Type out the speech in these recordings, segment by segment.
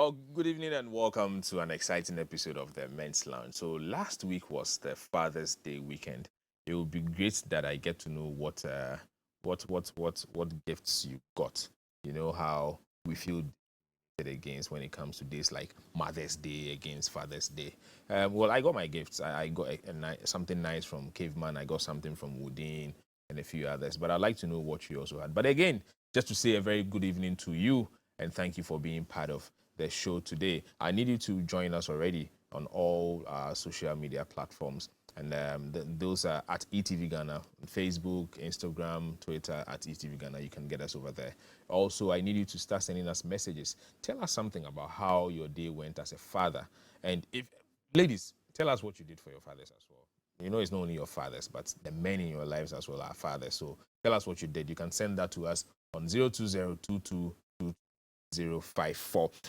Well, good evening and welcome to an exciting episode of the Men's Lounge. So last week was the Father's Day weekend. It would be great that I get to know what gifts you got. You know how we feel against when it comes to days like Mother's Day against Father's Day. Well, I got my gifts. I got something nice from Caveman. I got something from Woodin and a few others. But I'd like to know what you also had. But again, just to say a very good evening to you and thank you for being part of the show today. I need you to join us already on all social media platforms. And those are at eTVGhana, Facebook, Instagram, Twitter, at eTVGhana. You can get us over there. Also, I need you to start sending us messages. Tell us something about how your day went as a father. And if, ladies, tell us what you did for your fathers as well. You know, it's not only your fathers, but the men in your lives as well are fathers. So tell us what you did. You can send that to us on 020222054.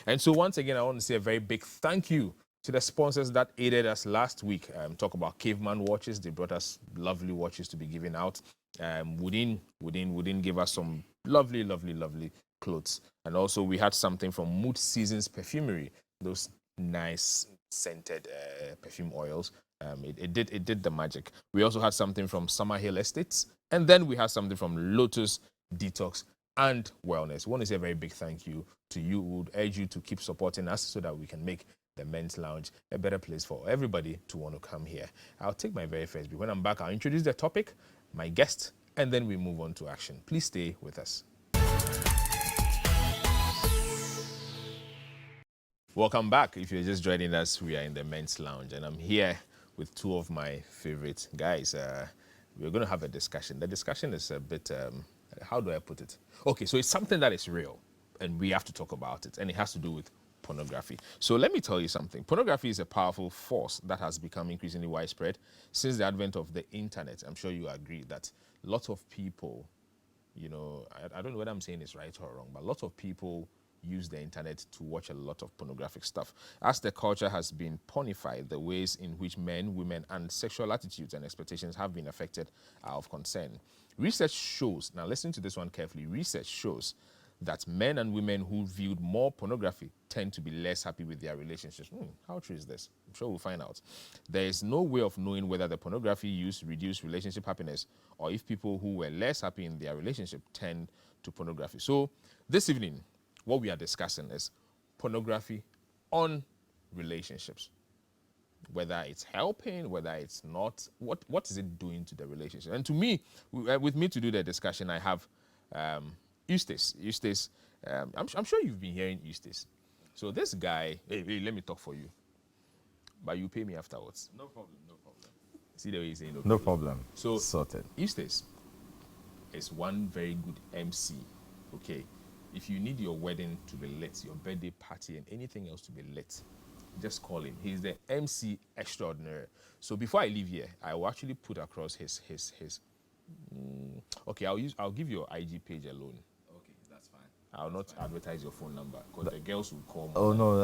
And so once again, I want to say a very big thank you to the sponsors that aided us last week. Talk about Caveman watches. They brought us lovely watches to be given out. Woodin gave us some lovely clothes. And also we had something from Mood Seasons Perfumery. Those nice scented perfume oils. It did the magic. We also had something from Summer Hill Estates. And then we had something from Lotus Detox and Wellness. We want to say a very big thank you to you. We would urge you to keep supporting us so that we can make the Men's Lounge a better place for everybody to want to come here. I'll take my very first break. When I'm back, I'll introduce the topic, my guest, and then we move on to action. Please stay with us. Welcome back. If you're just joining us, we are in the Men's Lounge, and I'm here with two of my favorite guys. We're going to have a discussion. The discussion is a bit, how do I put it? Okay, so it's something that is real, and we have to talk about it, and it has to do with pornography. So let me tell you something. Pornography is a powerful force that has become increasingly widespread since the advent of the internet. I'm sure you agree that lots of people, you know, I don't know whether I'm saying this right or wrong, but lots of people use the internet to watch a lot of pornographic stuff. As the culture has been pornified, the ways in which men, women, and sexual attitudes and expectations have been affected are of concern. Research shows, now listen to this one carefully, research shows that men and women who viewed more pornography tend to be less happy with their relationships. How true is this? I'm sure we'll find out. There is no way of knowing whether the pornography use reduced relationship happiness or if people who were less happy in their relationship tend to pornography. So this evening, what we are discussing is pornography on relationships. Whether it's helping, whether it's not, what is it doing to the relationship? And to me, with me to do the discussion, I have Eustace, I'm sure you've been hearing Eustace. So this guy, hey, let me talk for you. But you pay me afterwards. No problem, no problem. See the way he's saying okay. No problem. So sorted. Eustace is one very good MC. Okay. If you need your wedding to be lit, your birthday party and anything else to be lit, just call him. He's the MC extraordinaire. So before I leave here, I will actually put across his okay, I'll give you your IG page alone. I'll not advertise your phone number because the girls will call me. Oh, no.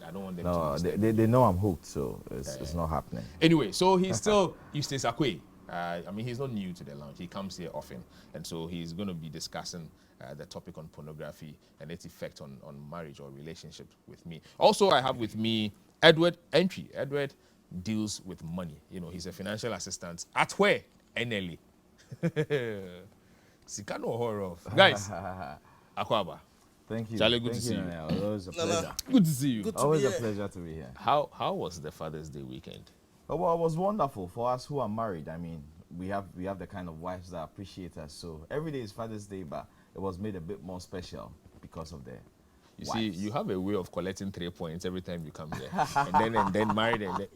I don't want them to. No, they know I'm hooked, so it's not happening. Anyway, so he's still Eustace Akwe. I mean, he's not new to the lounge. He comes here often. And so he's going to be discussing the topic on pornography and its effect on marriage or relationship with me. Also, I have with me Edward Entry. Edward deals with money. You know, he's a financial assistant at where? NLA. Sikano horror. Guys. Akwaba. Thank you. Charlie, good to see you. Always a pleasure. Good to see you. Always a pleasure to be here. How was the Father's Day weekend? Well, it was wonderful for us who are married. I mean, we have the kind of wives that appreciate us. So every day is Father's Day, but it was made a bit more special because of the wives. See, you have a way of collecting 3 points every time you come here, and then married, and then.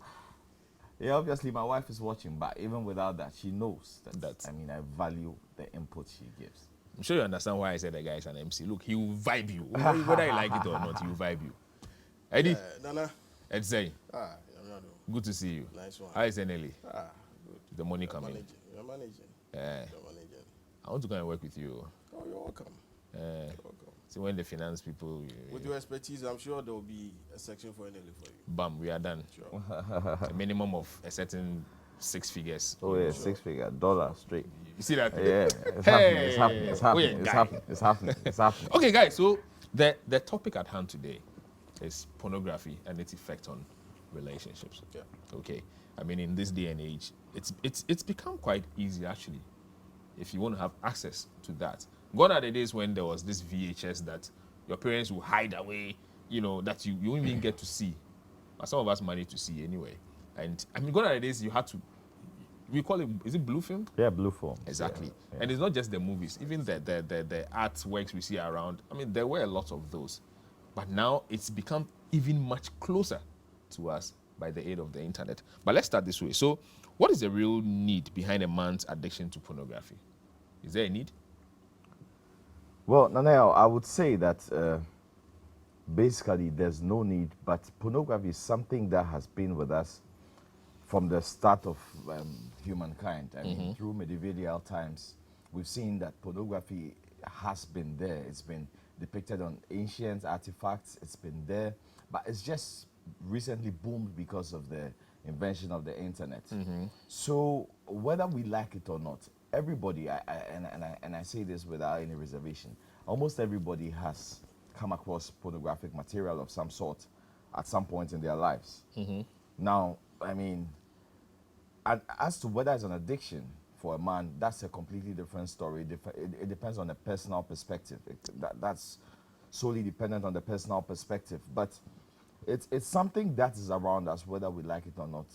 Yeah, obviously my wife is watching, but even without that, she knows that. I mean, I value the input she gives. I'm sure you understand why I said the guy is an MC. Look, he will vibe you. Whether you like it or not, he will vibe you. Eddie? Nana. Ed say. Good to see you. Nice one. How is NLA? Good. The money coming. You're managing. You're managing. I want to go and work with you. Oh, you're welcome. You're welcome. See, when the finance people... With your expertise, I'm sure there will be a section for NLA for you. Bam, we are done. Sure. A minimum of a certain 6 figures. Oh, yeah, sure. 6 figure, dollar straight. You see that? Yeah, it's happening. Okay, guys, so the topic at hand today is pornography and its effect on relationships. Yeah. Okay. I mean, in this day and age, it's become quite easy actually, if you want to have access to that. Gone are the days when there was this VHS that your parents will hide away, that you won't even get to see. But some of us managed to see anyway. And I mean, gone are the days you had to, we call it, is it blue film? Yeah, blue film. Exactly. Yeah. And it's not just the movies, even the artworks we see around. I mean, there were a lot of those. But now it's become even much closer to us by the aid of the internet. But let's start this way. So, what is the real need behind a man's addiction to pornography? Is there a need? Well, Naneo, I would say that basically there's no need, but pornography is something that has been with us from the start of humankind. I mean, through medieval times, we've seen that pornography has been there. It's been depicted on ancient artifacts. It's been there, but it's just recently boomed because of the invention of the internet. So whether we like it or not, everybody, and I say this without any reservation, almost everybody has come across pornographic material of some sort at some point in their lives. Now, I mean, and as to whether it's an addiction for a man, that's a completely different story. It depends on the personal perspective. That's solely dependent on the personal perspective. But it's something that is around us, whether we like it or not.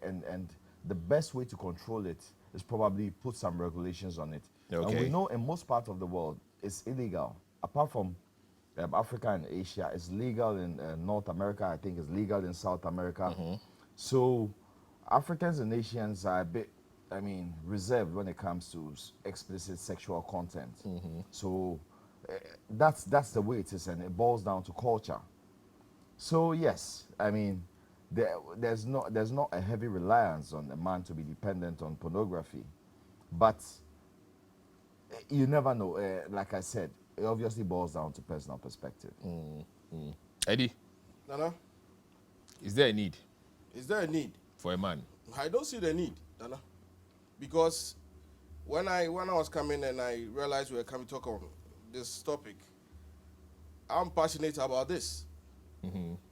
And the best way to control it is probably put some regulations on it. Okay. And we know in most parts of the world it's illegal. Apart from Africa and Asia, it's legal in North America. I think it's legal in South America. So Africans and Asians are a bit, I mean, reserved when it comes to explicit sexual content. So that's the way it is, and it boils down to culture. So yes, I mean, there's not a heavy reliance on a man to be dependent on pornography, but you never know. Like I said, it obviously boils down to personal perspective. Eddie, Nana, is there a need is there a need? for a man? I don't see the need, Nana, because when I was coming and I realized we were coming to talk on this topic, I'm passionate about this.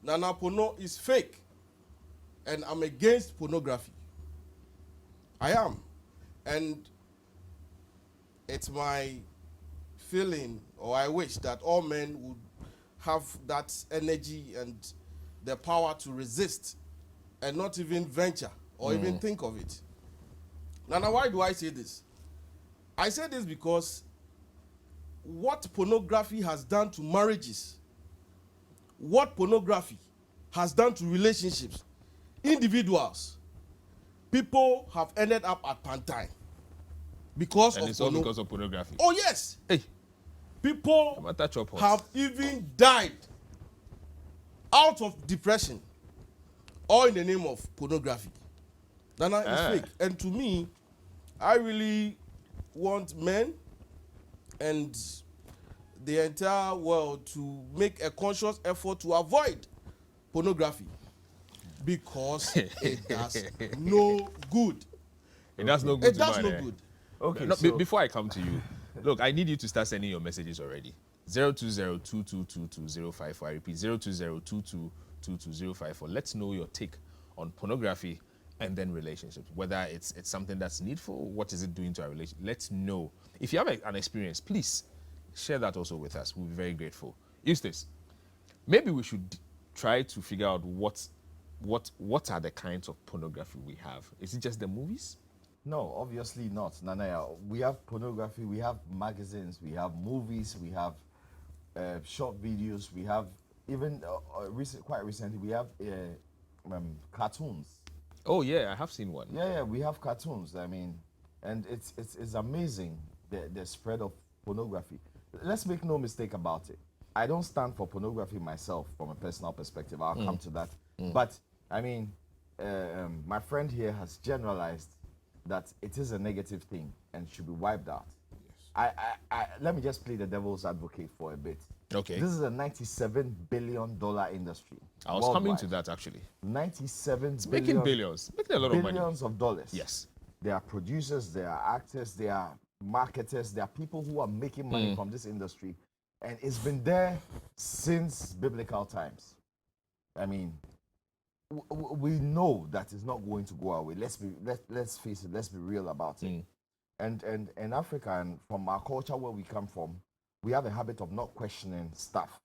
Nana, porno is fake, and I'm against pornography. I am, and it's my feeling, or I wish that all men would have that energy and the power to resist and not even venture or even think of it. Now, why do I say this? I say this because what pornography has done to marriages, what pornography has done to relationships, individuals, people have ended up at Pantine because And of it's all because of pornography. Oh yes, Hey, people I'm a touch up hot. have even died out of depression, all in the name of pornography. Nana is fake, and to me, I really want men and the entire world to make a conscious effort to avoid pornography because it does no good. It does no good It to does man, no eh? good. Okay, No, so before I come to you, look, I need you to start sending your messages already. 020-2222-054. I repeat, 020-2222-054. Let's know your take on pornography and then relationships. Whether it's something that's needful, what is it doing to our relationship? Let's know. If you have an experience, please share that also with us. We'll be very grateful. Eustace, maybe we should try to figure out what are the kinds of pornography we have. Is it just the movies? no, obviously not. Nanaya, we have pornography, we have magazines, we have movies, we have short videos, we have even quite recently we have cartoons. Oh yeah, I have seen one. Yeah, we have cartoons. I mean, and it's amazing the spread of pornography. Let's make no mistake about it. I don't stand for pornography myself from a personal perspective. I'll come to that. But I mean, my friend here has generalized that it is a negative thing and should be wiped out. Yes. I let me just play the devil's advocate for a bit. Okay. This is a $97 billion industry. I was coming to that actually. 97 It's billion, making billions. Making a lot of money. billions of dollars. Yes. There are producers, there are actors, there are marketers, there are people who are making money from this industry. And it's been there since biblical times. I mean, we know that it's not going to go away. Let's face it. Let's be real about it. And Africa, and from our culture where we come from, we have a habit of not questioning stuff.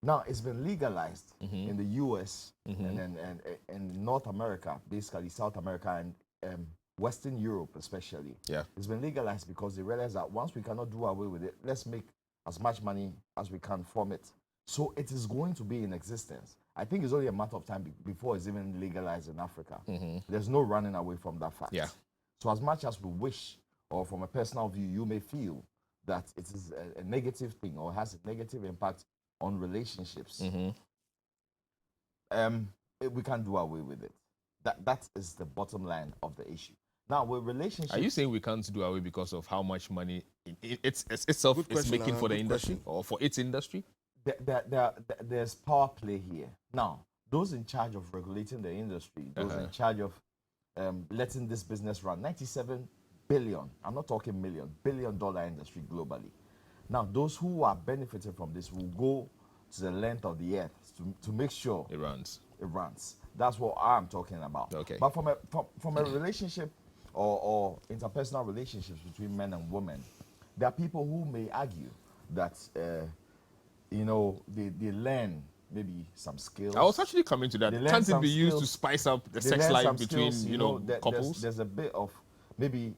Now it's been legalized in the U.S. and North America, basically South America and Western Europe, especially. Yeah. It's been legalized because they realize that once we cannot do away with it, let's make as much money as we can from it. So it is going to be in existence. I think it's only a matter of time before it's even legalized in Africa. There's no running away from that fact. Yeah. So as much as we wish, or from a personal view, you may feel that it is a negative thing or has a negative impact on relationships, we can't do away with it. That is the bottom line of the issue. Now, with relationships, Are you saying we can't do away because of how much money it's itself Good is question, making Anna, for the good industry question. or for its industry? there's power play here. Now, those in charge of regulating the industry, those in charge of letting this business run, 97 billion, I'm not talking million, $1 billion industry globally. Now, those who are benefiting from this will go to the length of the earth to make sure It runs. it runs. That's what I'm talking about. Okay. But from a relationship or interpersonal relationships between men and women, there are people who may argue that they learn maybe some skills. I was actually coming to that. They learn Can't it some be used to skills. spice up the They sex learn life some between skills, couples? There's a bit of maybe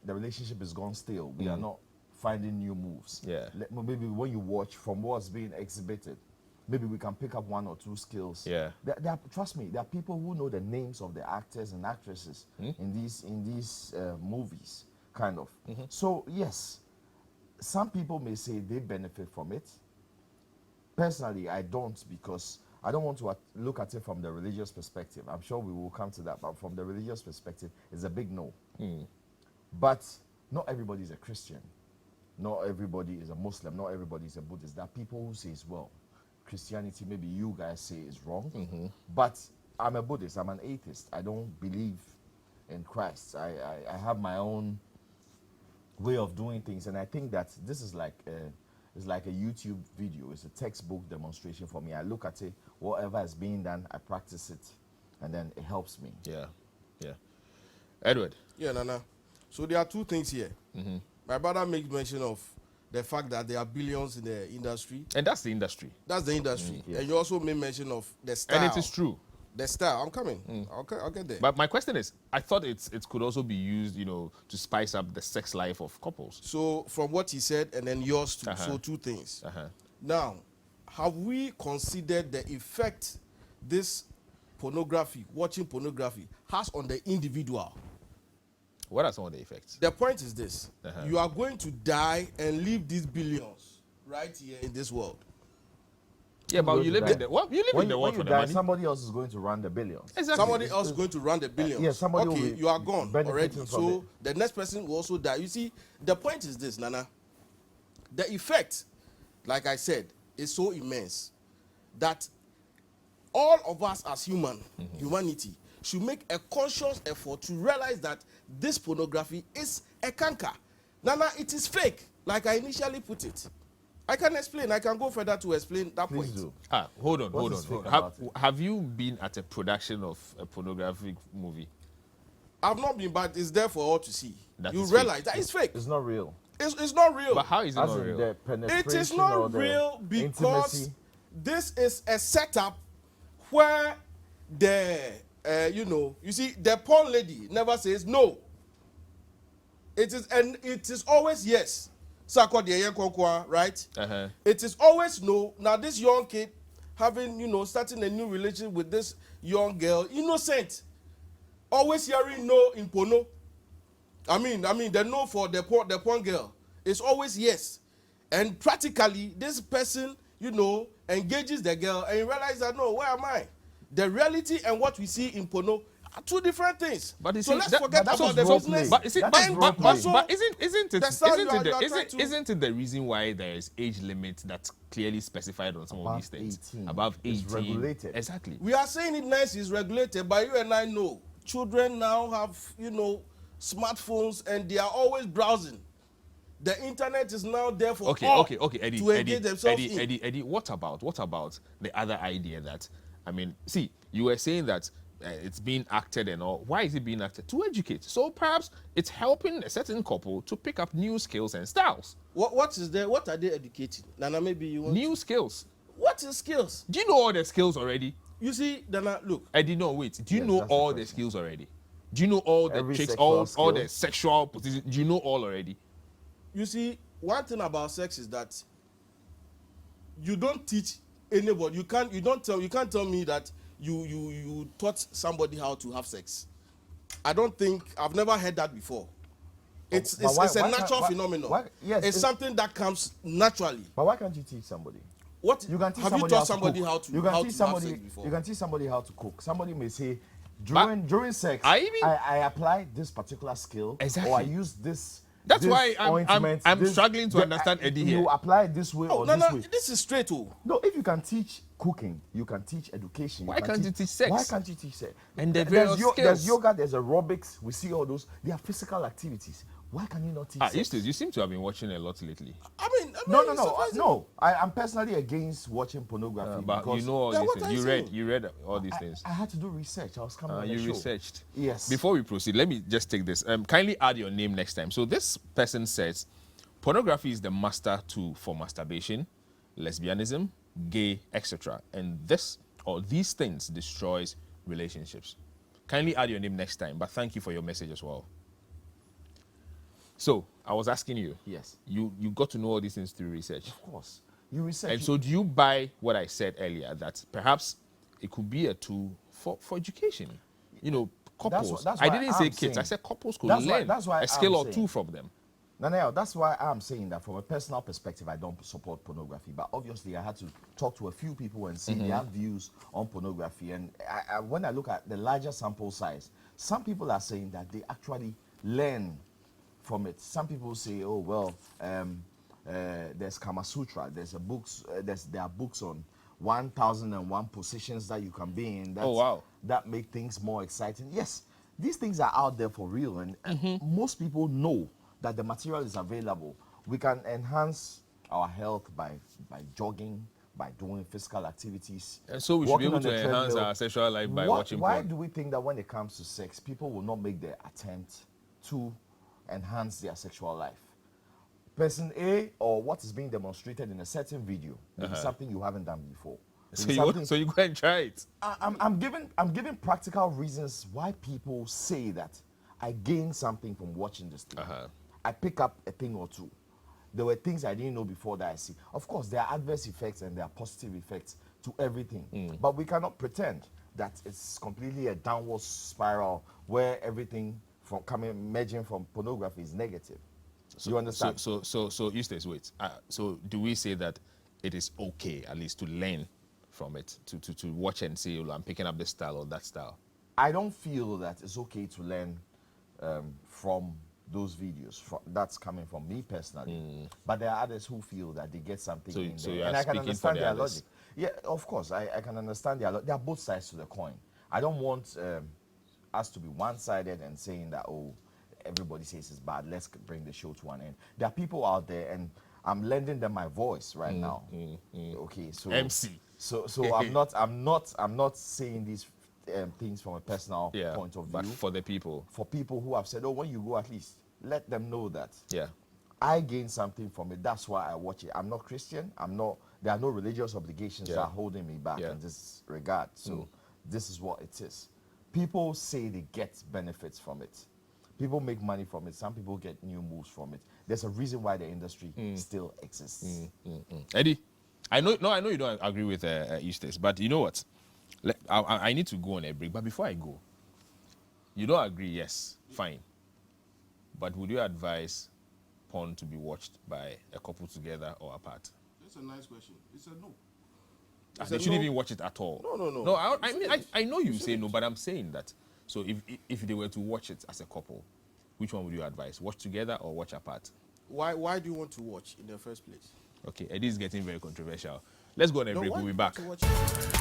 the relationship is gone stale. We are not finding new moves. Yeah. Maybe when you watch from what's being exhibited, maybe we can pick up one or two skills. Yeah. Trust me, there are people who know the names of the actors and actresses in these movies, kind of. So yes, some people may say they benefit from it. Personally, I don't, because I don't want to look at it from the religious perspective. I'm sure we will come to that, but from the religious perspective, it's a big no. But not everybody is a Christian. Not everybody is a Muslim. Not everybody is a Buddhist. There are people who say, well, Christianity, maybe you guys say is wrong. But I'm a Buddhist. I'm an atheist. I don't believe in Christ. I have my own way of doing things. And I think that this is like it's like a YouTube video. It's a textbook demonstration for me. I look at it, whatever is being done, I practice it, and then it helps me. Yeah. Yeah. Edward. Yeah, Nana. So there are two things here. My brother makes mention of the fact that there are billions in the industry. And that's the industry. That's the industry. Yes. And you also made mention of the style. And it is true. The style. I'm coming. I'll get there. But my question is, I thought it could also be used, to spice up the sex life of couples. So from what he said and then yours too. So two things. Now, have we considered the effect this pornography, watching pornography, has on the individual? What are some of the effects? The point is this. You are going to die and leave these billions right here in this world. Yeah, but you live in the When world you for the die, money. somebody else is going to run the billions. Exactly. Somebody else is going to run the billions. yeah, somebody will okay, be you are gone benefiting already. from So it. the next person will also die. You see, the point is this, Nana. The effect, like I said, is so immense that all of us as humanity, should make a conscious effort to realize that this pornography is a canker. Nana, it is fake, like I initially put it. I can explain. I can go further to explain that Please point. do. Hold on. What is fake about it? Have you been at a production of a pornographic movie? I've not been, but it's there for all to see. That You is realize fake. that it's fake. It's not real. It's not real. But how is it As not in real? the penetration It is or not the real because intimacy. this is a setup where you see, the porn lady never says no. It is always yes. Right? It is always no. Now this young kid having, starting a new relationship with this young girl, innocent, always hearing no in porno. I mean, the no for the porn girl is always yes, and practically this person, engages the girl and you realize that no, where am I? The reality and what we see in porno are two different things. But you so see, let's that- forget but about that's the role business. play. But is it, That but, is but, role but, play. but isn't it The style you are trying to- isn't it the reason why there is age limit that's clearly specified on some of Above these things? 18. Above 18. It's regulated. Exactly. We are saying it nice is regulated, but you and I know children now have, smartphones and they are always browsing. The internet is now there for Okay, all okay, Eddie, to engage themselves in. Eddie, what about the other idea that, I mean, see, you were saying that it's being acted and all. Why is it being acted? To educate. So perhaps it's helping a certain couple to pick up new skills and styles. What is there? What are they educating? Nana, maybe you want New skills. What is skills? Do you know all the skills already? You see, Nana, look. Eddie, no, wait. Do you Yes, know that's the all the question. skills already? Do you know all the Every tricks, sexual all skill? the sexual positions? Do you know all already? You see, one thing about sex is that you don't teach anybody. You can't tell me that you taught somebody how to have sex. I don't think I've never heard that before. It's a natural phenomenon. Yes, it's something that comes naturally. But why can't you teach somebody? What You can teach have you somebody taught somebody cook. how to You can how teach to have somebody. sex before? You can teach somebody how to cook. Somebody may say, But during sex, I apply this particular skill, Exactly. or I use this. That's this why ointment, I'm this- struggling to understand Eddie You here. apply it this way Oh, or no, this no, way. this is straight. Oh, No, if you can teach cooking, you can teach education. Why can't you teach sex? Why can't you teach sex? And the There's various there's skills. yoga, there's aerobics. We see all those. They are physical activities. Why can you not teach sex? Eustace, you seem to have been watching a lot lately. I mean, No. it's surprising. No. I'm personally against watching pornography But because you know all Then these what things. are you saying? You read all these things. I had to do research. I was coming on the You show. researched. Yes. Before we proceed, let me just take this. Kindly add your name next time. So this person says, pornography is the master tool for masturbation, lesbianism, gay, etc. And this or these things destroys relationships. Kindly add your name next time. But thank you for your message as well. So I was asking you. Yes. You got to know all these things through research. Of course. You research. And so do you buy what I said earlier, that perhaps it could be a tool for education? You know, couples. that's I why didn't say I'm kids. saying- I said couples could that's why- learn that's why a skill I'm or two saying- from them. No, that's why I'm saying that from a personal perspective, I don't support pornography. But obviously, I had to talk to a few people and see their views on pornography. And when I look at the larger sample size, some people are saying that they actually learn from it. Some people say, oh, well, there's Kama Sutra. There are books on 1,001 positions that you can be in. Oh, wow. That make things more exciting. Yes, these things are out there for real. And most people know that the material is available. We can enhance our health by jogging, by doing physical activities. And so we should be walking able on to the enhance treadmill. our sexual life by Why- watching Why porn. do we think that when it comes to sex, people will not make the attempt to enhance their sexual life? Person A or what is being demonstrated in a certain video may be something you haven't done before. Maybe something- So you go and try it. I'm giving practical reasons why people say that I gain something from watching this thing. I pick up a thing or two. There were things I didn't know before that I see. Of course, there are adverse effects and there are positive effects to everything. But we cannot pretend that it's completely a downward spiral where everything emerging from pornography is negative. You understand? So Eustace, wait. So do we say that it is okay, at least, to learn from it, to watch and say, oh, I'm picking up this style or that style? I don't feel that it's okay to learn from those videos. That's coming from me personally. But there are others who feel that they get something in So there. you are And I can speaking for understand the their others. logic. Yeah, of course. I can understand their logic. There are both sides to the coin. I don't want us to be one-sided and saying that, oh, everybody says it's bad, let's bring the show to an end. There are people out there, and I'm lending them my voice right now. Okay, so MC. So I'm not saying these things from a personal point of view. But for the people. For people who have said, oh, when you go, at least let them know that Yeah. I gain something from it. That's why I watch it. I'm not Christian. There are no religious obligations that are holding me back in this regard. So this is what it is. People say they get benefits from it. People make money from it. Some people get new moves from it. There's a reason why the industry still exists. Eddie, I know you don't agree with Eustace, but you know what? I need to go on a break. But before I go, you don't agree, yes, fine. But would you advise porn to be watched by a couple together or apart? That's a nice question. It's a no. They shouldn't even watch it at all. No. No, I know you say no, but I'm saying that. So if they were to watch it as a couple, which one would you advise? Watch together or watch apart? Why do you want to watch in the first place? Okay, Eddie is getting very controversial. Let's go on a break. why We'll be do you back. want to watch it?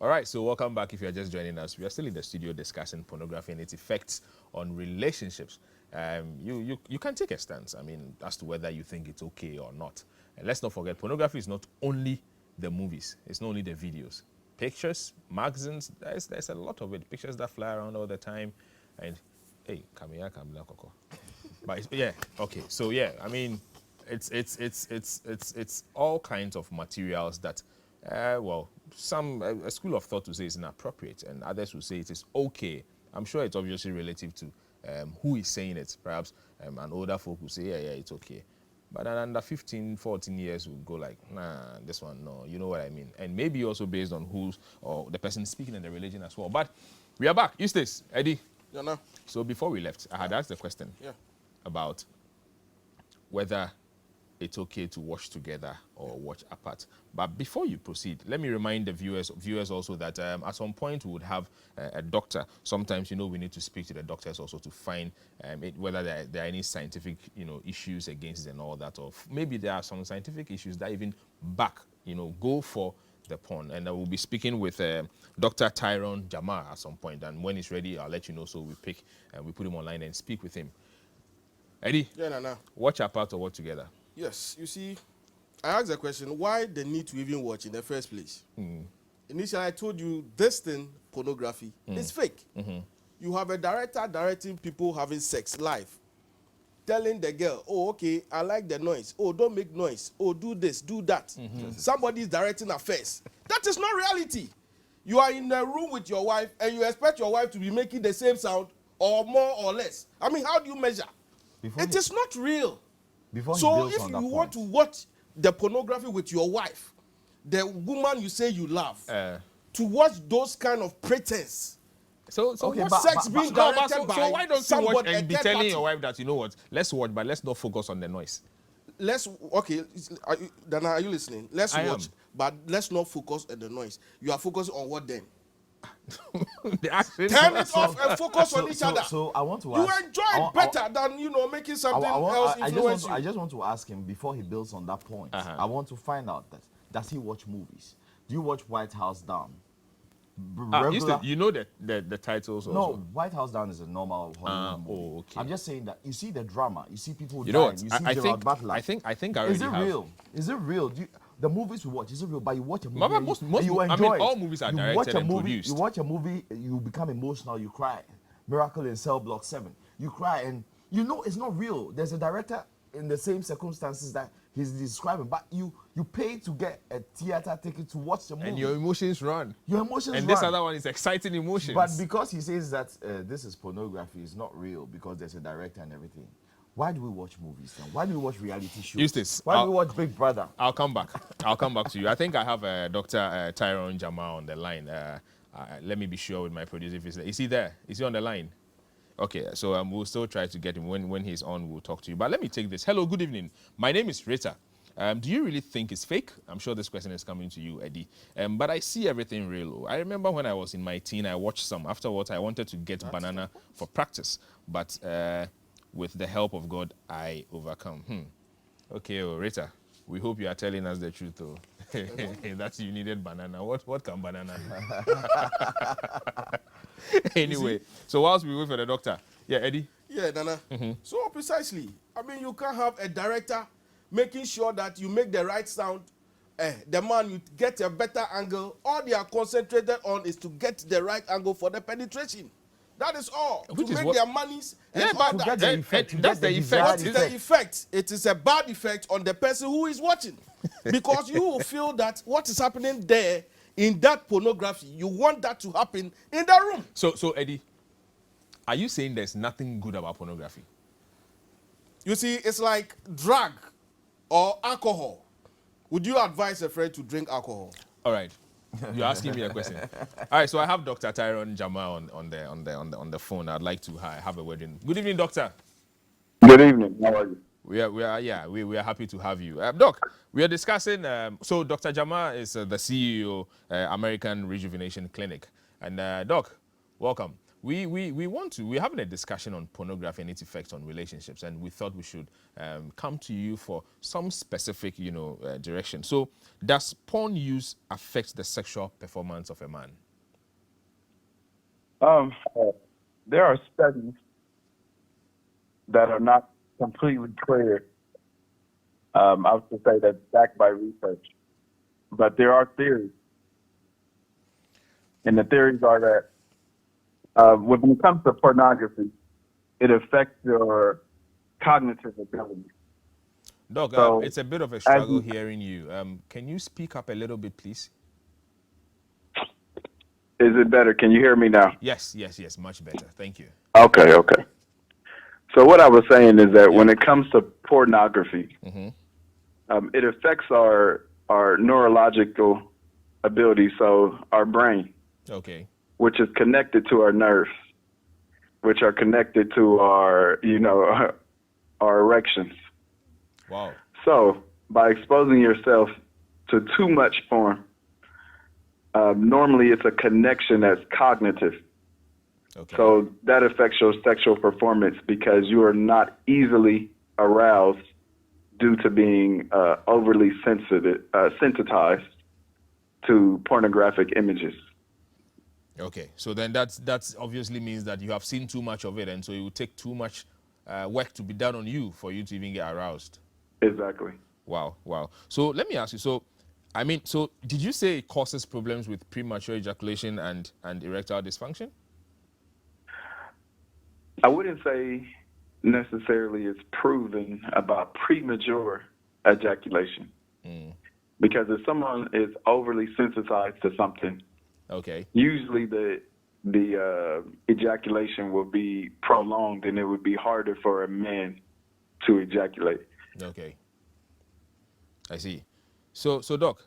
All right, so welcome back. If you're just joining us, we are still in the studio discussing pornography and its effects on relationships. You can take a stance, I mean, as to whether you think it's okay or not. And let's not forget, pornography is not only the movies, it's not only the videos. Pictures, magazines, there's a lot of it. Pictures that fly around all the time. And, hey, come here, come here, Coco. But yeah, okay. So yeah, I mean, it's all kinds of materials that, well, some a school of thought will say is inappropriate, and others will say it is okay. I'm sure it's obviously relative to who is saying it. Perhaps an older folk will say, yeah, it's okay. But then under 15, 14 years, will go like, nah, this one, no. You know what I mean? And maybe also based on who's or the person speaking in the religion as well. But we are back. Eustace, Eddie. Yeah, no. So before we left, I had asked the question about whether it's okay to watch together or watch apart. But before you proceed, let me remind the viewers also that at some point we would have a doctor. Sometimes, we need to speak to the doctors also to find whether there are any scientific, issues against it and all that, or maybe there are some scientific issues that even go for the porn. And I will be speaking with Dr. P0rn0gr at some point, and when he's ready, I'll let you know. So we put him online and speak with him. Eddie, watch apart or watch together? Yes, you see, I asked the question, why the need to even watch in the first place? Initially, I told you this thing, pornography, is fake. You have a director directing people having sex live, telling the girl, oh, okay, I like the noise. Oh, don't make noise. Oh, do this, do that. Somebody is directing affairs. That is not reality. You are in a room with your wife, and you expect your wife to be making the same sound, or more or less. I mean, how do you measure? It is not real. So if you want to watch the pornography with your wife, the woman you say you love, to watch those kind of pretense, so okay, sex being directed by so why don't you watch and be telling party? your wife that, you know what, let's watch, but let's not focus on the noise. Dana, are you listening? Let's watch, but let's not focus on the noise. You are focused on what then? Turn it off and focus on each other. So I want to ask. You enjoy it better than making something else influence you. I just want to ask him before he builds on that point. I want to find out that does he watch movies? Do you watch White House Down? You know the titles also? No, White House Down is a normal Hollywood movie. Oh, okay. I'm just saying that you see the drama, you see people you dying, know what? you see Gerald Butler. I think I already Is it have. real? Is it real? The movies we watch, is it real? But you watch a movie Mama, and you enjoy it. all movies are directed and produced. You watch a movie, you become emotional, you cry. Miracle in Cell Block 7. You cry and it's not real. There's a director in the same circumstances that he's describing, but you pay to get a theater ticket to watch the movie. And your emotions run. Your emotions and run. This other one is exciting emotions. But because he says that this is pornography, it's not real because there's a director and everything. Why do we watch movies then? Why do we watch reality shows? Eustace, Why do we watch Big Brother? I'll come back. I'll come back to you. I think I have Dr. P0rn0gr on the line. Let me be sure with my producer. Is he there? Is he on the line? Okay, so we'll still try to get him. When he's on, we'll talk to you. But let me take this. Hello, good evening. My name is Rita. Do you really think it's fake? I'm sure this question is coming to you, Eddie. But I see everything real. I remember when I was in my teen, I watched some. Afterwards, I wanted to get banana for practice. But with the help of God, I overcome. Okay, Rita, we hope you are telling us the truth, though. That you needed banana. What can banana do? Anyway, so whilst we wait for the doctor. Yeah, Eddie? Yeah, Nana. So precisely. I mean, you can't have a director making sure that you make the right sound. The man, you get a better angle. All they are concentrated on is to get the right angle for the penetration. That is all. Which to is make their monies and yeah, all but that. the effect, that's the effect. What is the effect? It is a bad effect on the person who is watching. Because you will feel that what is happening there in that pornography, you want that to happen in the room. So Eddie, are you saying there's nothing good about pornography? You see, it's like drug or alcohol. Would you advise a friend to drink alcohol? All right. You're asking me a question. All right, so I have Dr. P0rn0gr on the phone. I'd like to have a word in. Good evening, doctor. Good evening. How are you? We are happy to have you. Doc, we are discussing, so Dr. Jama is the CEO, American Rejuvenation Clinic. And Doc, welcome. we're having a discussion on pornography and its effects on relationships, and we thought we should come to you for some specific, direction. So, does porn use affect the sexual performance of a man? Um, there are studies that are not completely clear. I would say that's backed by research, but there are theories, and the theories are that when it comes to pornography, it affects your cognitive ability. Doc, So, it's a bit of a as struggle you, hearing you. Can you speak up a little bit, please? is it better? Can you hear me now? Yes, much better. Thank you. Okay, okay. So what I was saying is that Yeah. when it comes to pornography, it affects our neurological ability, so our brain, Okay. which is connected to our nerves, which are connected to our, our erections. Wow. So by exposing yourself to too much porn, normally it's a connection that's cognitive. Okay. So that affects your sexual performance because you are not easily aroused due to being overly sensitized to pornographic images. Okay. So then that's obviously means that you have seen too much of it, and so it will take too much work to be done on you for you to even get aroused. Exactly. Wow. So let me ask you. So, so did you say it causes problems with premature ejaculation and erectile dysfunction? I wouldn't say necessarily it's proven about premature ejaculation. Because if someone is overly sensitized to something, Okay. usually the ejaculation will be prolonged, and it would be harder for a man to ejaculate. Okay. I see. So Doc,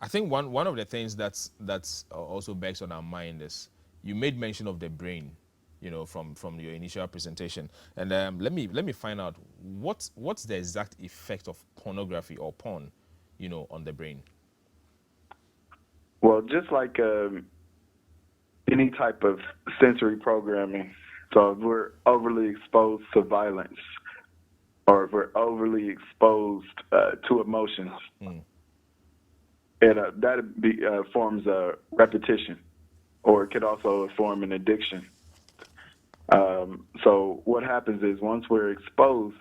I think one of the things that's also begs on our mind is you made mention of the brain, from your initial presentation, and let me find out what's the exact effect of pornography or porn, on the brain. Well, just like any type of sensory programming, so if we're overly exposed to violence, or if we're overly exposed to emotions, and that forms a repetition, or it could also form an addiction. So what happens is once we're exposed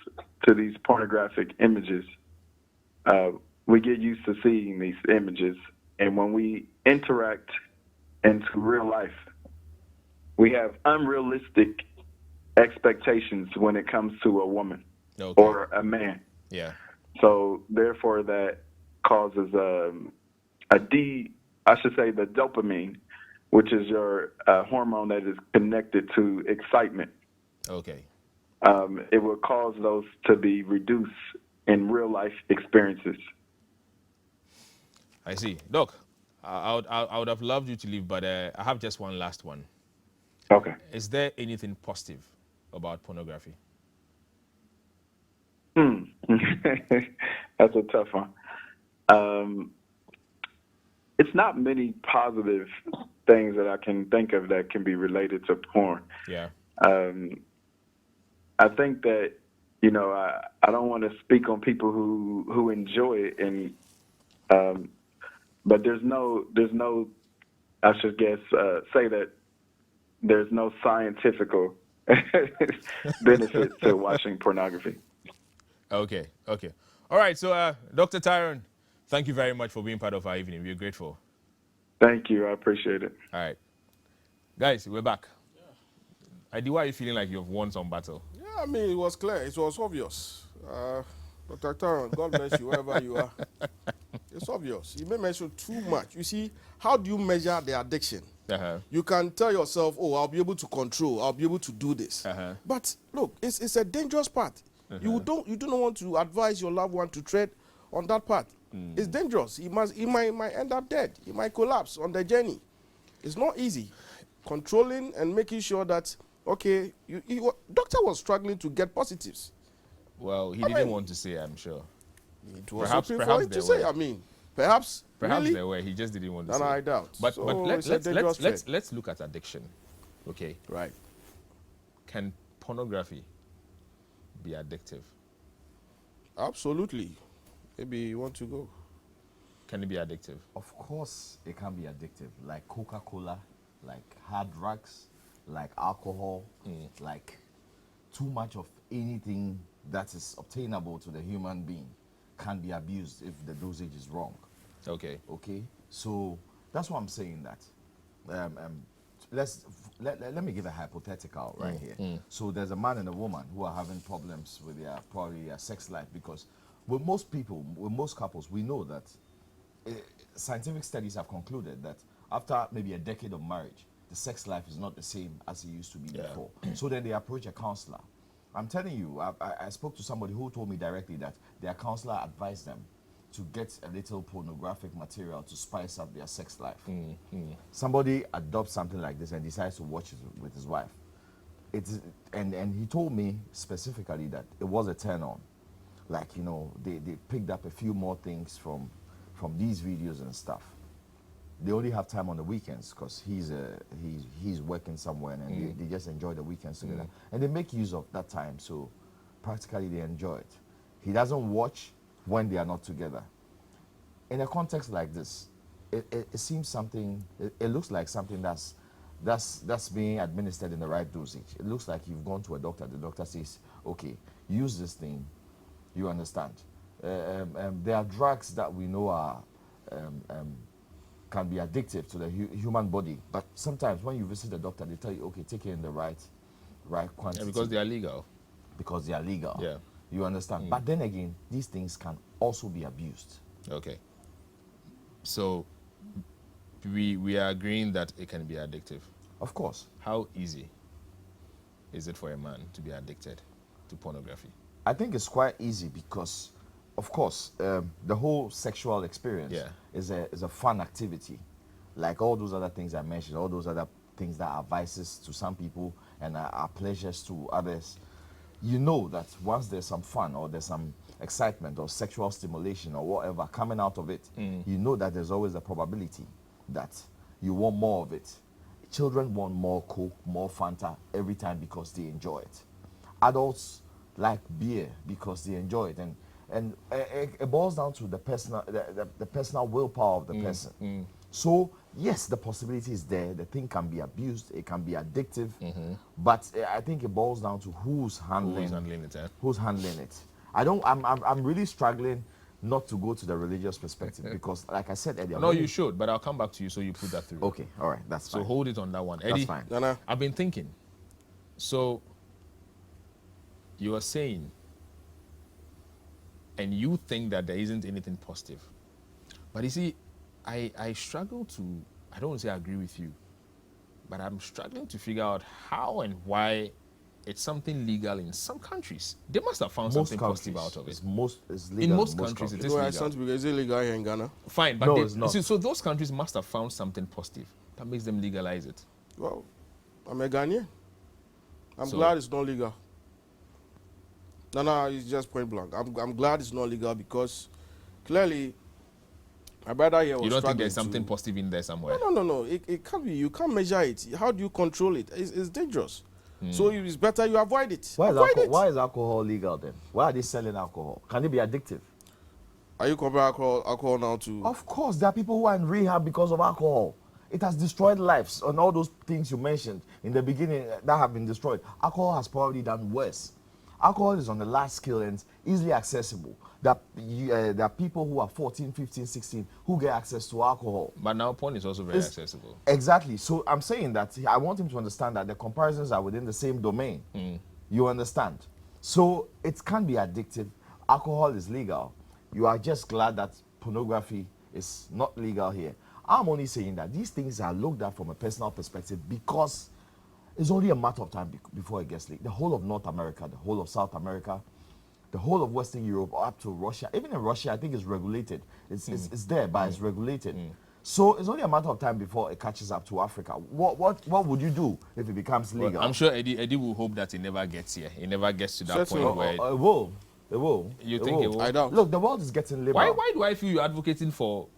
to these pornographic images, we get used to seeing these images, and when we interact into real life, we have unrealistic expectations when it comes to a woman or a man. Yeah. So therefore, that causes the dopamine, which is your hormone that is connected to excitement. Okay. It will cause those to be reduced in real life experiences. I see. Doc, I would have loved you to leave, but I have just one last one. Okay. Is there anything positive about pornography? That's a tough one. It's not many positive things that I can think of that can be related to porn. Yeah. I think that, I don't want to speak on people who enjoy it, and but there's no I should guess say that there's no scientific benefit to watching pornography. Okay. All right. So, Dr. P0rn, thank you very much for being part of our evening. We're grateful. Thank you. I appreciate it. All right. Guys, we're back. Adi, why are you feeling like you've won some battle? Yeah, I mean, it was clear. It was obvious. Dr. P0rn, God bless you wherever you are. It's obvious. You may mention too much. You see, how do you measure the addiction? You can tell yourself, oh, I'll be able to control, I'll be able to do this. But look, it's a dangerous part. You do not want to advise your loved one to tread on that path. It's dangerous. He might end up dead. He might collapse on the journey. It's not easy. Controlling and making sure that, okay, doctor was struggling to get positives. Well, he didn't want to say, I'm sure. It was open for him to say. I mean, perhaps really? there were. He just didn't want to say. And I doubt. But So let's look at addiction. Okay. Right. Can pornography be addictive? Absolutely. Maybe you want to go. Can it be addictive? Of course, it can be addictive, like Coca-Cola, like hard drugs, like alcohol, like too much of anything that is obtainable to the human being can be abused if the dosage is wrong. Okay. Okay, so that's why I'm saying that. Let me give a hypothetical right here. So there's a man and a woman who are having problems with their probably their sex life, because with most people, with most couples, we know that scientific studies have concluded that after maybe a decade of marriage, the sex life is not the same as it used to be before. So then they approach a counselor. I'm telling you, I spoke to somebody who told me directly that their counselor advised them to get a little pornographic material to spice up their sex life. Somebody adopts something like this and decides to watch it with his wife. And he told me specifically that it was a turn on. Like, you know, they picked up a few more things from these videos and stuff. They only have time on the weekends because he's working somewhere, and they just enjoy the weekends together. And they make use of that time, so practically they enjoy it. He doesn't watch when they are not together. In a context like this, it seems something, it looks like something that's being administered in the right dosage. It looks like you've gone to a doctor. The doctor says, okay, use this thing. You understand? There are drugs that we know are can be addictive to the human body, but sometimes when you visit the doctor, they tell you, okay, take it in the right quantity. Yeah, because they are legal. Because they are legal. Yeah. You understand? But then again, these things can also be abused. Okay. So we are agreeing that it can be addictive. Of course. How easy is it for a man to be addicted to pornography? I think it's quite easy because, of course, the whole sexual experience is a fun activity. Like all those other things I mentioned, all those other things that are vices to some people and are pleasures to others. You know that once there's some fun or there's some excitement or sexual stimulation or whatever coming out of it, you know that there's always a probability that you want more of it. Children want more Coke, more Fanta every time because they enjoy it. Adults like beer because they enjoy it, and it boils down to the personal willpower of the person. So yes, the possibility is there. The thing can be abused. It can be addictive. But I think it boils down to who's handling it. Who's handling it. I'm really struggling not to go to the religious perspective because, like I said earlier. No, you should, but I'll come back to you so you put that through. Okay, all right, that's fine. So hold it on that one, Eddie. That's fine. Nana. I've been thinking. So you are saying, and you think that there isn't anything positive, but you see, I struggle to, I don't want to say I agree with you, but I'm struggling to figure out how and why it's something legal in some countries. They must have found something positive out of it. It's legal in most countries, it is No, legal. is it legal here in Ghana? Fine, but No, it's not. See, so those countries must have found something positive that makes them legalize it. Well, I'm a Ghanaian. I'm So- glad it's not legal. No, it's just point blank. I'm glad it's not legal because clearly my brother here was You don't think struggling there's something to- positive in there somewhere? No. It can't be. You can't measure it. How do you control it? It's dangerous. So it's better you avoid it. Why is alcohol legal then? Why are they selling alcohol? Can it be addictive? Are you comparing alcohol now to? Of course, there are people who are in rehab because of alcohol. It has destroyed lives, and all those things you mentioned in the beginning that have been destroyed. Alcohol has probably done worse. Alcohol is on the large scale and easily accessible. There are people who are 14, 15, 16 who get access to alcohol. But now porn is also very accessible. Exactly. So I'm saying that I want him to understand that the comparisons are within the same domain. You understand? So it can be addictive. Alcohol is legal. You are just glad that pornography is not legal here. I'm only saying that these things are looked at from a personal perspective because it's only a matter of time before it gets leaked. The whole of North America, the whole of South America, the whole of Western Europe, up to Russia. Even in Russia, I think it's regulated. It's there, but it's regulated. So it's only a matter of time before it catches up to Africa. What would you do if it becomes legal? Well, I'm sure Eddie will hope that it never gets here. It never gets to that point where... It will. It will. You think it will? I doubt. Look, the world is getting liberal. Why do I feel you're advocating for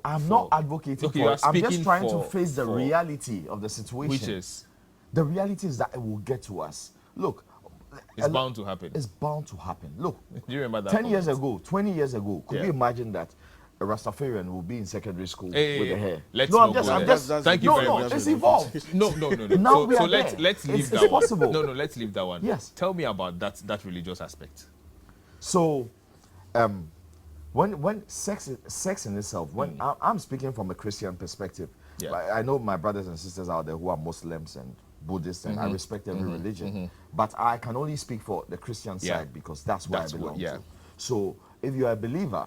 I'm not advocating Okay, for you are it. I'm just speaking trying to for- face the for- reality of the situation. which is... The reality is that it will get to us. Look, It's bound to happen. It's bound to happen. Look, Do you remember that? 10 years ago, 20 years ago, could Yeah. you imagine that a Rastafarian will be in secondary school Hey, with hey, the hair? let's No, not I'm just, go I'm there. just. Thank you no, very no, much. it's evolved. No. Now so we are let's there. let's leave It's that one. possible. No, let's leave that one. Yes. Tell me about that religious aspect. So, when sex in itself, when I'm speaking from a Christian perspective, Yeah. I know my brothers and sisters out there who are Muslims and Buddhists, and I respect every religion, but I can only speak for the Christian Yeah. side because that's where That's I what- belong yeah. to. So, if you are a believer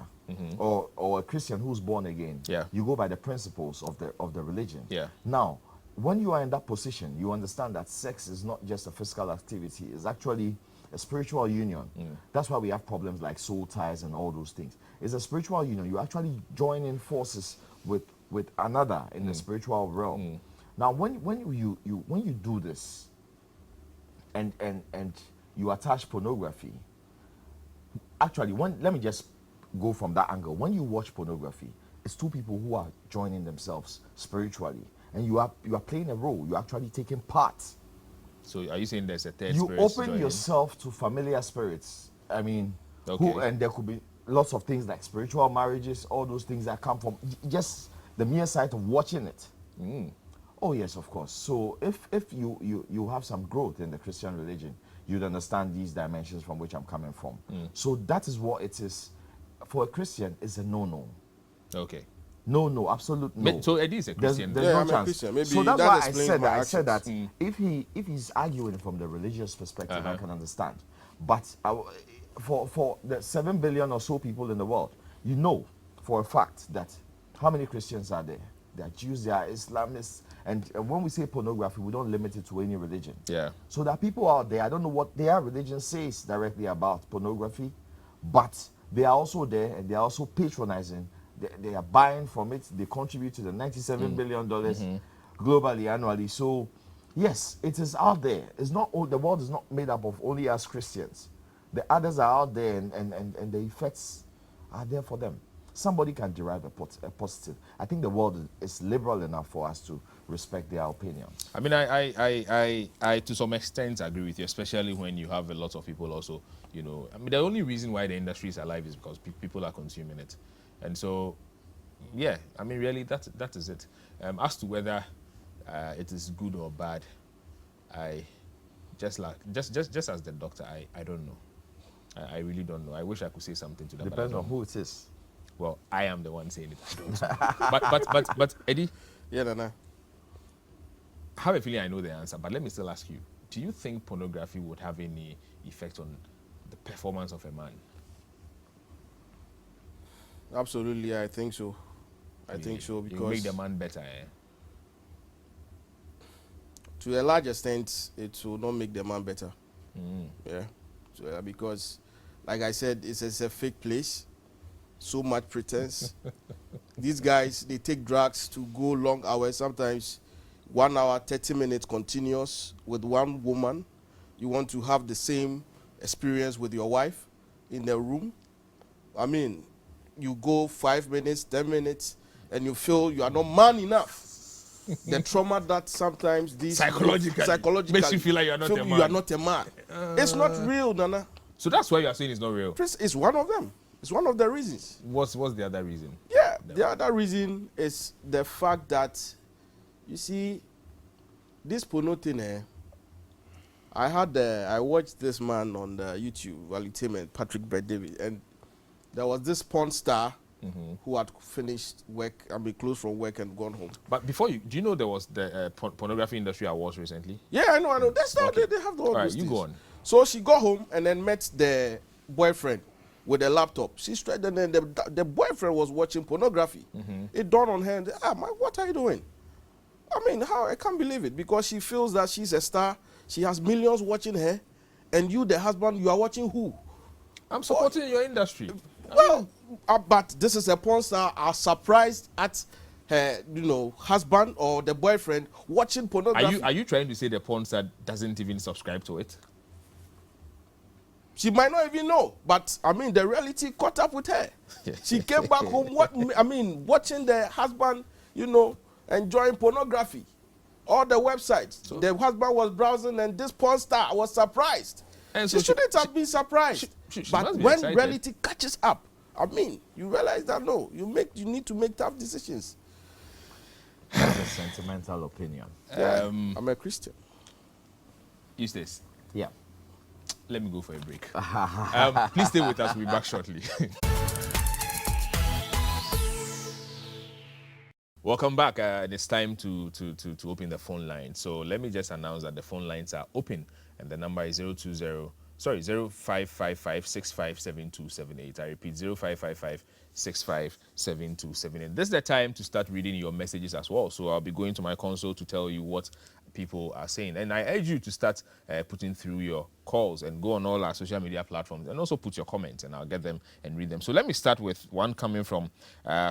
or a Christian who's born again, Yeah. you go by the principles of the religion. Yeah. Now, when you are in that position, you understand that sex is not just a physical activity; it's actually a spiritual union. That's why we have problems like soul ties and all those things. It's a spiritual union. You actually join in forces with another in the spiritual realm. Now, when you do this, and you attach pornography, actually, let me just go from that angle. When you watch pornography, it's two people who are joining themselves spiritually, and you are playing a role. You're actually taking part. So are you saying there's a third You spirit open joining? yourself to familiar spirits. I mean, Okay. and there could be lots of things like spiritual marriages, all those things that come from just the mere sight of watching it. Oh yes, of course. So if you have some growth in the Christian religion, you'd understand these dimensions from which I'm coming from. So that is what it is. For a Christian, it's a no-no. Okay. No, absolute no. So Eddie is a There's Christian. no Yeah, I'm a chance. Christian. Maybe So that's that why I explains said my that. I said that actions. if he's arguing from the religious perspective, I can understand. But for the 7 billion or so people in the world, you know for a fact that how many Christians are there? There are Jews, there are Islamists, and when we say pornography, we don't limit it to any religion. Yeah. So there are people out there, I don't know what their religion says directly about pornography, but they are also there and they are also patronizing. They are buying from it. They contribute to the $97 billion globally annually. So, yes, it is out there. It's not all, the world is not made up of only us Christians. The others are out there and the effects are there for them. Somebody can derive a positive. I think the world is liberal enough for us to respect their opinions. I mean, I to some extent agree with you, especially when you have a lot of people also, you know. I mean, the only reason why the industry is alive is because people are consuming it. And so, yeah, I mean, really, that is it. As to whether it is good or bad, I just as the doctor, I don't know. I really don't know. I wish I could say something to that. Depends on who it is. Well, I am the one saying it. I don't know. but Eddie, Yeah, Nana. I have a feeling I know the answer, but let me still ask you: do you think pornography would have any effect on the performance of a man? Absolutely, I think so. I think so It will make the because man better. Eh? to a large extent, it will not make the man better. Yeah, so, because, like I said, it's a fake place. So much pretense. These guys, they take drugs to go long hours, sometimes 1 hour, 30 minutes continuous with one woman. You want to have the same experience with your wife in the room. I mean, you go 5 minutes, 10 minutes, and you feel you are not man enough. The trauma that sometimes these Psychologically makes you feel like you are not a man. You are not a man. It's not real, Nana. So that's why you are saying it's not real. It's one of them. It's one of the reasons. What's the other reason? Yeah, the other reason is the fact that, you see, this porno thing, I watched this man on the YouTube, Valutainment, Patrick David, and there was this porn star who had finished work, closed from work and gone home. But before do you know there was the pornography industry awards recently? Yeah, I know. That's how Okay. they have the all All right, those you things. go on. So she got home and then met the boyfriend with a laptop. She straight, and then the boyfriend was watching pornography. It dawned on her, and, what are you doing? I mean, I can't believe it, because she feels that she's a star. She has millions watching her, and you, the husband, you are watching who? I'm supporting your industry. Well, but this is a porn star are surprised at her, husband or the boyfriend watching pornography. Are you trying to say the porn star doesn't even subscribe to it? She might not even know, but the reality caught up with her. She came back home, watching the husband, enjoying pornography. all the websites. So, the husband was browsing and this porn star was surprised. And She so shouldn't have been surprised. she But must be when excited. reality catches up, I mean, you realize that no, you need to make tough decisions. That's a sentimental opinion. Yeah, I'm a Christian. Eustace, Yeah. let me go for a break. Please stay with us. We'll be back shortly. Welcome back. It's time to open the phone line. So let me just announce that the phone lines are open, and the number is 0555-657278. I repeat, 0555-657278. This is the time to start reading your messages as well. So I'll be going to my console to tell you what people are saying, and I urge you to start putting through your calls and go on all our social media platforms and also put your comments, and I'll get them and read them. So let me start with one coming from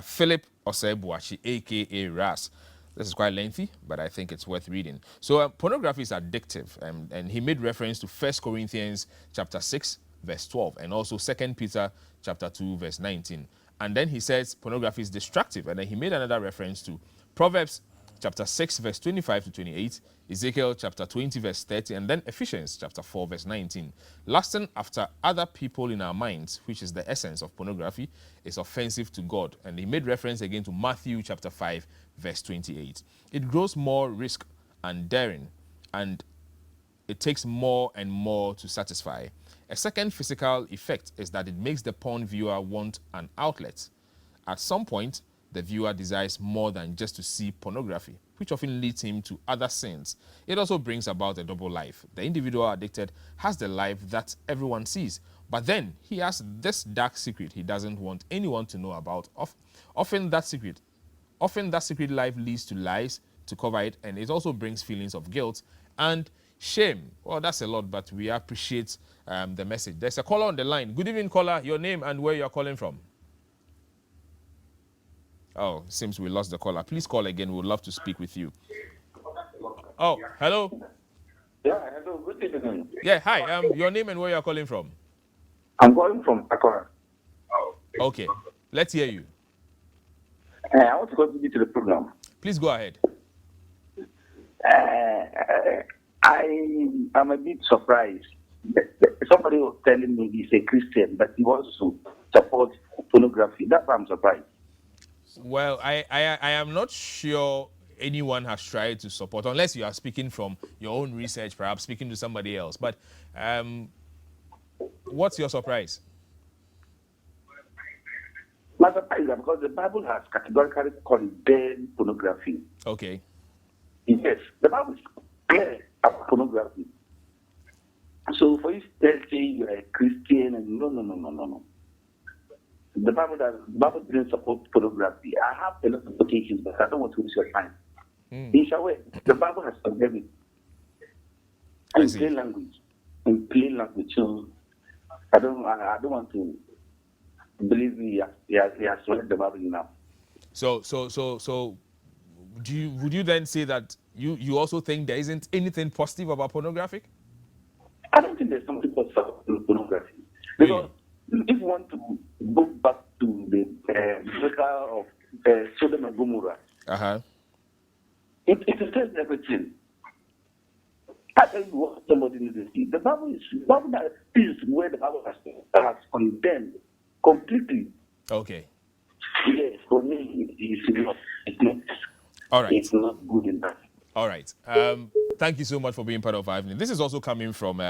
Philip Osebuachi, aka Ras. This is quite lengthy, but I think it's worth reading. So pornography is addictive, and he made reference to 1 Corinthians chapter 6 verse 12 and also 2 Peter chapter 2 verse 19. And then he says pornography is destructive, and then he made another reference to Proverbs chapter 6 verse 25 to 28, Ezekiel chapter 20 verse 30, and then Ephesians chapter 4 verse 19. Lusting after other people in our minds, which is the essence of pornography, is offensive to God. And he made reference again to Matthew chapter 5 verse 28. It grows more risk and daring, and it takes more and more to satisfy. A second physical effect is that it makes the porn viewer want an outlet. At some point, the viewer desires more than just to see pornography, which often leads him to other sins. It also brings about a double life. The individual addicted has the life that everyone sees, but then he has this dark secret he doesn't want anyone to know about. Often that secret life leads to lies to cover it, and it also brings feelings of guilt and shame. Well, that's a lot, but we appreciate the message. There's a caller on the line. Good evening, caller. Your name and where you're calling from. Oh, seems we lost the caller. Please call again. We would love to speak with you. Oh, hello. Yeah, hello. Good evening. Yeah, hi. Your name and where you're calling from. I'm calling from Accra. Okay, let's hear you. I want to contribute to the program. Please go ahead. I am a bit surprised. Somebody was telling me he's a Christian, but he wants to support pornography. That's why I'm surprised. Well, I am not sure anyone has tried to support, unless you are speaking from your own research, perhaps speaking to somebody else. But what's your surprise? My surprise is because the Bible has categorically condemned pornography. Okay. Yes, the Bible is clear about pornography. So for you to say you're a Christian, and no. The Bible didn't support pornography. I have a lot of quotations, but I don't want to waste your time. In Shaway, the Bible has condemned it in plain language. So I don't want to believe he has read the Bible enough. So would you then say that you also think there isn't anything positive about pornography? I don't think there's something positive about pornography. Because if you want to go back to the massacre of Sodom and Gomorrah, it says everything. I tell you what somebody needs to see. The Bible is where the Bible has condemned completely. Okay. Yes, for me, it's not. All right. It's not good enough. All right. Thank you so much for being part of our evening. This is also coming from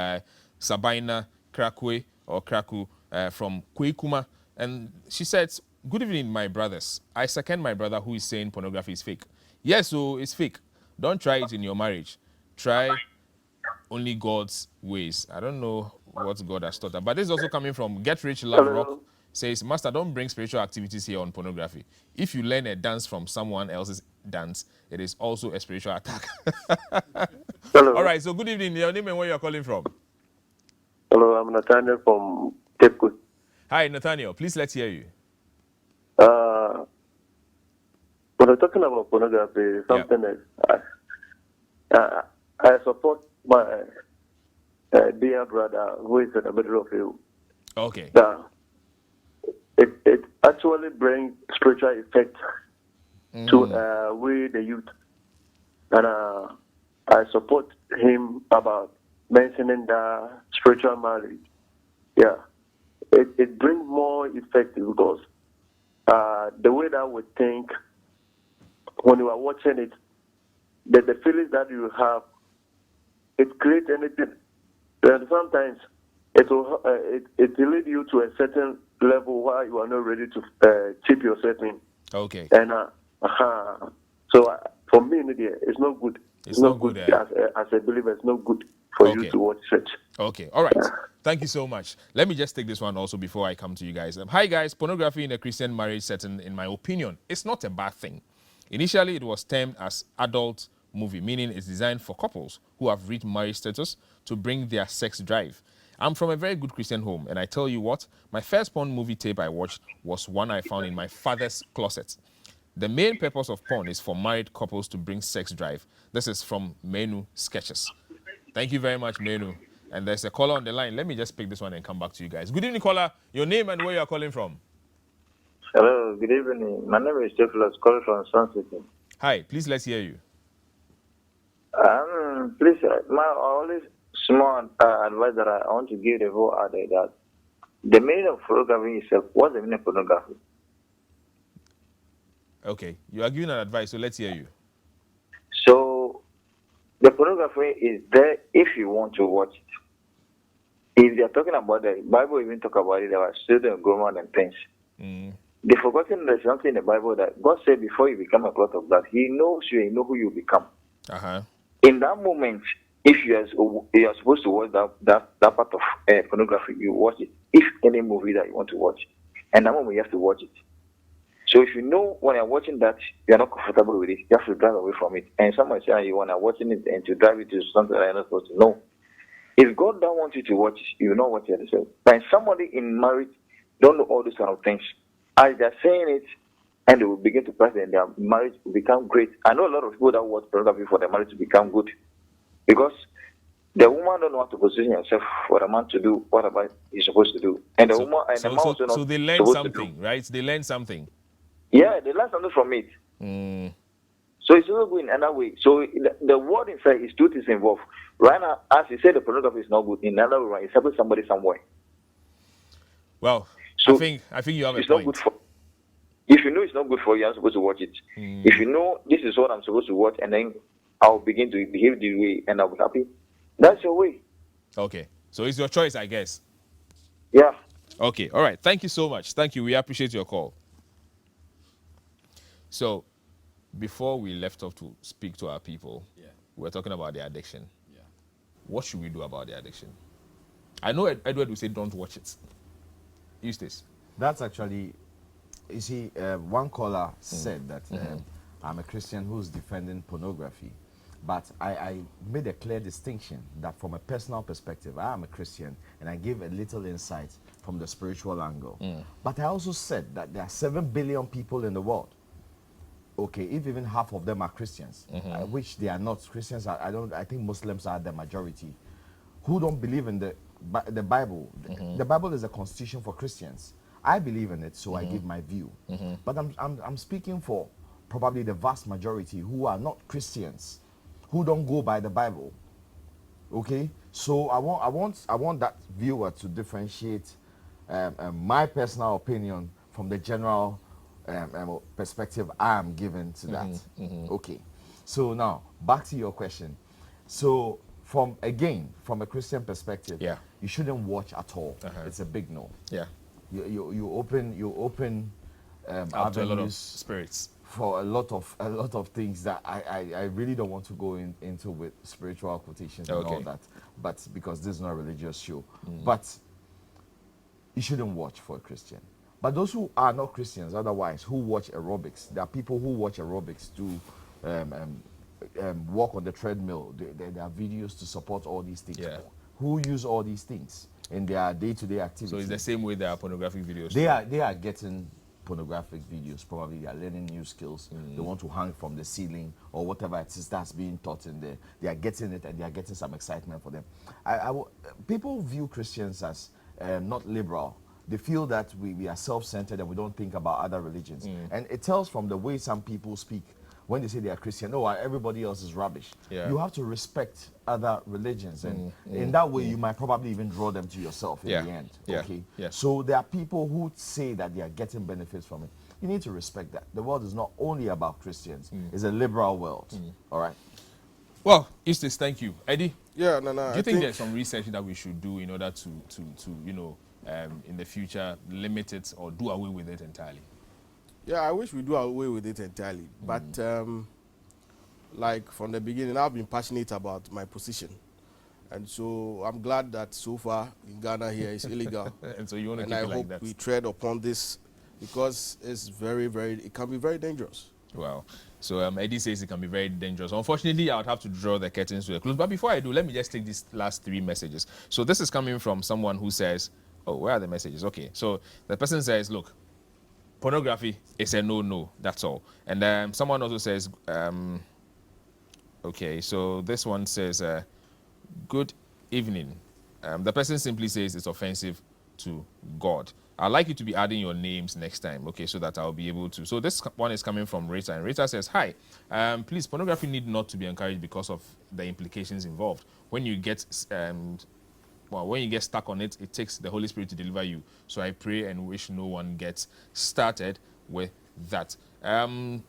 Sabina Krakwe or Kraku from Kwekuma. And she said, "Good evening, my brothers. I second my brother who is saying pornography is fake. Yes, so it's fake. Don't try it in your marriage. Try only God's ways." I don't know what God has taught her. But this is also coming from Get Rich Love Rock. Says, "Master, don't bring spiritual activities here on pornography. If you learn a dance from someone else's dance, it is also a spiritual attack." Hello. All right, so good evening. Your name and where you're calling from? Hello, I'm Nathaniel from Cape Coast. Hi, Nathaniel. Please, let's hear you. When we're talking about pornography, something that I support my dear brother who is in the middle of you. Okay. It actually brings spiritual effect to we the youth. And I support him about mentioning the spiritual marriage. Yeah, it brings more effect because the way that we think when you are watching it, the feelings that you have, it creates anything. And sometimes it will lead you to a certain level where you are not ready to chip yourself in. Okay. And so for me, it's not good. It's not good, eh? As a believer. It's not good for Okay. you to watch church. Okay, all right. Thank you so much. Let me just take this one also before I come to you guys. Hi guys, pornography in a Christian marriage setting, in my opinion, it's not a bad thing. Initially, it was termed as adult movie, meaning it's designed for couples who have reached marriage status to bring their sex drive. I'm from a very good Christian home, and I tell you what, my first porn movie tape I watched was one I found in my father's closet. The main purpose of porn is for married couples to bring sex drive. This is from Menu Sketches. Thank you very much, Menu. And there's a caller on the line. Let me just pick this one and come back to you guys. Good evening, caller. Your name and where you are calling from. Hello, good evening. My name is Jeffrey calling from Sun City. Hi, please let's hear you. Please, my only small advice that I want to give the whole other that the meaning of pornography itself, what's the meaning of pornography? Okay, you are giving an advice, so let's hear you. So, the pornography is there if you want to watch it. If they are talking about the Bible, even talk about it, there are children and grown and things. They've forgotten there's something in the Bible that God said before you become a part of that, He knows you, He knows who you become. In that moment, if you are supposed to watch that part of pornography, you watch it. If any movie that you want to watch, and that moment you have to watch it. So if you know when you're watching that you are not comfortable with it, you have to drive away from it. And someone say you want to watching it and to drive it to something that you're not supposed to know. If God don't want you to watch, you know what you're saying. But somebody in marriage don't know all these kind of things. As they're saying it, and they will begin to practice, and their marriage will become great. I know a lot of people that watch pornography for their marriage to become good, because the woman don't know how to position herself for the man to do whatever he's supposed to do, and the woman and the man also so they learn something, right? They learn something. Yeah, they learn something from it. So it's also good in another way. So the word inside is truth is involved. Right now, as you say, the pornography is not good. In another way, it's helping somebody somewhere. Well, so I think you have a point. Not good for. If you know it's not good for you, you're not supposed to watch it. If you know this is what I'm supposed to watch, and then I'll begin to behave this way, and I'll be happy. That's your way. Okay, so it's your choice, I guess. Yeah. Okay. All right. Thank you so much. Thank you. We appreciate your call. So, before we left off to speak to our people, we were talking about the addiction. What should we do about the addiction? I know Edward will say, don't watch it. Eustace. That's actually, you see, one caller said that I'm a Christian who's defending pornography. But I made a clear distinction that from a personal perspective, I am a Christian, and I gave a little insight from the spiritual angle. But I also said that there are 7 billion people in the world. Okay, if even half of them are Christians, which they are not. Christians are, I think Muslims are the majority, who don't believe in the Bible. The Bible is a constitution for Christians. I believe in it, so I give my view. But I'm speaking for probably the vast majority who are not Christians, who don't go by the Bible. Okay, so I want that viewer to differentiate my personal opinion from the general perspective I am given to that. Okay, so now back to your question. So from a Christian perspective, you shouldn't watch at all. It's a big no. You open up to a lot of spirits for a lot of things that I really don't want to go into with spiritual quotations and all that, but because this is not a religious show. But you shouldn't watch for a Christian. But those who are not Christians, otherwise, who watch aerobics, there are people who watch aerobics to walk on the treadmill. There are videos to support all these things. Who use all these things in their day-to-day activities. So it's the same way there are pornographic videos. They are getting pornographic videos. Probably they are learning new skills. They want to hang from the ceiling or whatever it is that's being taught in there. They are getting it, and they are getting some excitement for them. People view Christians as not liberal. They feel that we are self-centered and we don't think about other religions. And it tells from the way some people speak when they say they are Christian, no, everybody else is rubbish. Yeah. You have to respect other religions, and in that way, you might probably even draw them to yourself in the end. Yeah. Okay. Yeah. So there are people who say that they are getting benefits from it. You need to respect that. The world is not only about Christians; it's a liberal world. All right. Well, Eustace, thank you, Eddie. Yeah, Do you think there's some research that we should do in order to in the future limit it or do away with it entirely? Yeah, I wish we do away with it entirely. But like from the beginning, I've been passionate about my position. And so I'm glad that so far in Ghana here it's illegal. And so you want to and keep I it like hope that? we tread upon this because it's it can be very dangerous. Well, so Eddie says it can be very dangerous. Unfortunately, I would have to draw the curtains to a close. But before I do, let me just take these last 3 messages. So this is coming from someone who says, oh, where are the messages? Okay, so the person says, look, pornography is a no-no, that's all. And someone also says, okay, so this one says, good evening. The person simply says it's offensive to God. I'd like you to be adding your names next time, okay, so that I'll be able to. So this one is coming from Rita, and Rita says, hi, please, pornography need not to be encouraged because of the implications involved. When you get when you get stuck on it, it takes the Holy Spirit to deliver you. So I pray and wish no one gets started with that. All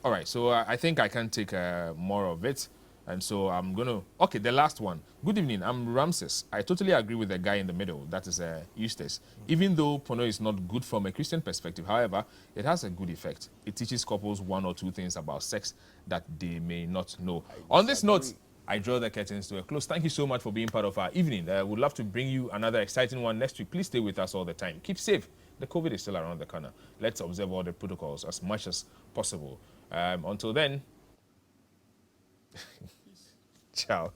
right, so I think I can take more of it. And so I'm going to... Okay, the last one. Good evening, I'm Ramses. I totally agree with the guy in the middle. That is Eustace. Even though porno is not good from a Christian perspective, however, it has a good effect. It teaches couples 1 or 2 things about sex that they may not know. On this note, I draw the curtains to a close. Thank you so much for being part of our evening. We'd love to bring you another exciting one next week. Please stay with us all the time. Keep safe. The COVID is still around the corner. Let's observe all the protocols as much as possible. Until then, ciao.